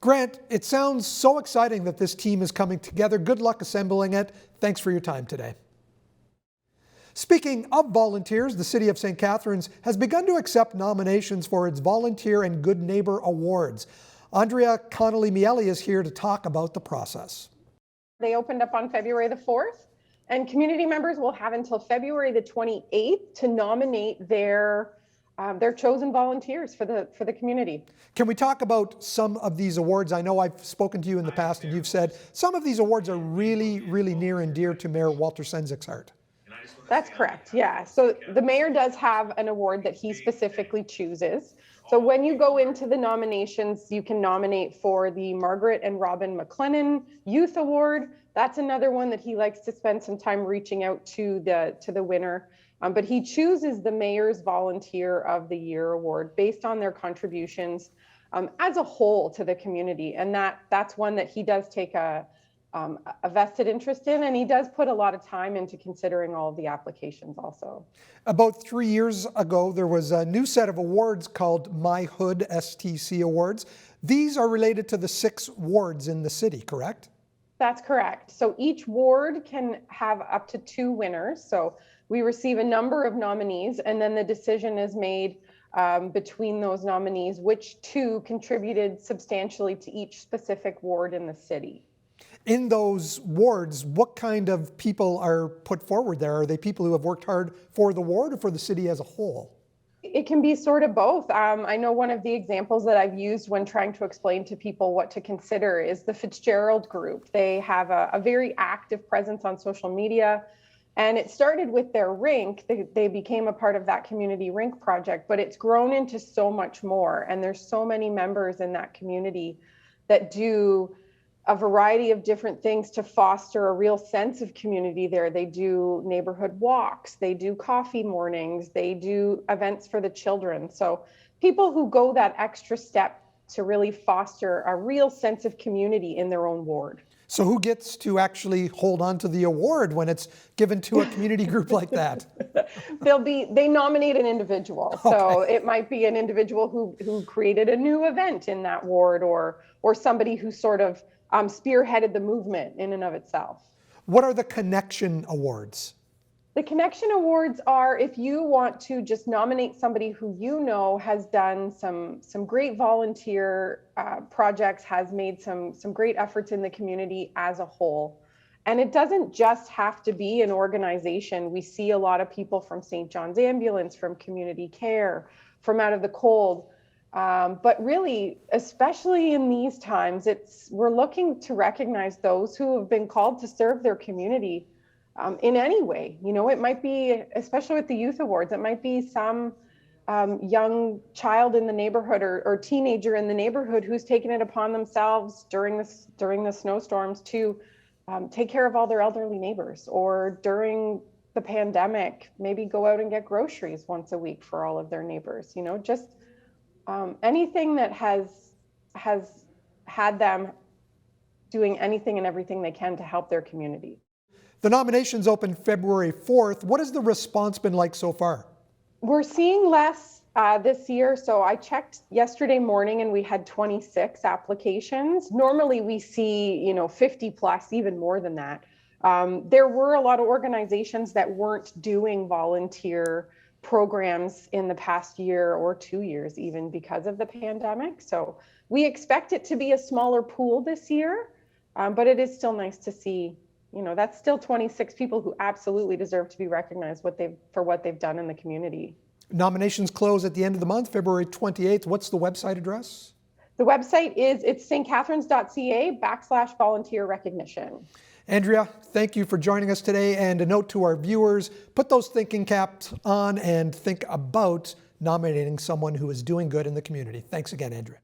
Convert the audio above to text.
Grant, it sounds so exciting that this team is coming together. Good luck assembling it. Thanks for your time today. Speaking of volunteers, the City of St. Catharines has begun to accept nominations for its Volunteer and Good Neighbour Awards. Andrea Connelly-Miele is here to talk about the process. They opened up on February the 4th, and community members will have until February the 28th to nominate their chosen volunteers for the community. Can we talk about some of these awards? I know I've spoken to you in the past and you've said some of these awards are really, really near and dear to Mayor Walter Sendzik heart. That's correct, yeah. So the mayor does have an award that he specifically chooses. So when you go into the nominations, you can nominate for the Margaret and Robin McLennan Youth Award. That's another one that he likes to spend some time reaching out to the winner. But he chooses the Mayor's Volunteer of the Year Award based on their contributions as a whole to the community. And that's one that he does take a vested interest in, and he does put a lot of time into considering all of the applications also. About 3 years ago, there was a new set of awards called My Hood STC Awards. These are related to the 6 wards in the city, correct? That's correct. So each ward can have up to 2 winners. So we receive a number of nominees, and then the decision is made between those nominees, which 2 contributed substantially to each specific ward in the city. In those wards, what kind of people are put forward there? Are they people who have worked hard for the ward or for the city as a whole? It can be sort of both. I know one of the examples that I've used when trying to explain to people what to consider is the Fitzgerald Group. They have a very active presence on social media, and it started with their rink. They became a part of that community rink project, but it's grown into so much more. And there's so many members in that community that do a variety of different things to foster a real sense of community there. They do neighborhood walks, they do coffee mornings, they do events for the children. So people who go that extra step to really foster a real sense of community in their own ward. So who gets to actually hold on to the award when it's given to a community group like that? They nominate an individual. Okay. So it might be an individual who created a new event in that ward, or somebody who sort of spearheaded the movement in and of itself. What are the Connection Awards? The Connection Awards are if you want to just nominate somebody who you know has done some great volunteer projects, has made some great efforts in the community as a whole. And it doesn't just have to be an organization. We see a lot of people from St. John's Ambulance, from Community Care, from Out of the Cold. But really, especially in these times, we're looking to recognize those who have been called to serve their community in any way. You know, it might be, especially with the youth awards, it might be some young child in the neighborhood or teenager in the neighborhood who's taken it upon themselves during the snowstorms to take care of all their elderly neighbors, or during the pandemic, maybe go out and get groceries once a week for all of their neighbors. You know, just anything that has had them doing anything and everything they can to help their community. The nominations open February 4th. What has the response been like so far? We're seeing less this year. So I checked yesterday morning and we had 26 applications. Normally we see, 50 plus, even more than that. There were a lot of organizations that weren't doing volunteer programs in the past year or 2 years, even because of the pandemic. So we expect it to be a smaller pool this year, but it is still nice to see, that's still 26 people who absolutely deserve to be recognized for what they've done in the community. Nominations close at the end of the month, February 28th. What's the website address? The website it's stcatharines.ca/volunteer recognition. Andrea, thank you for joining us today, and a note to our viewers, put those thinking caps on and think about nominating someone who is doing good in the community. Thanks again, Andrea.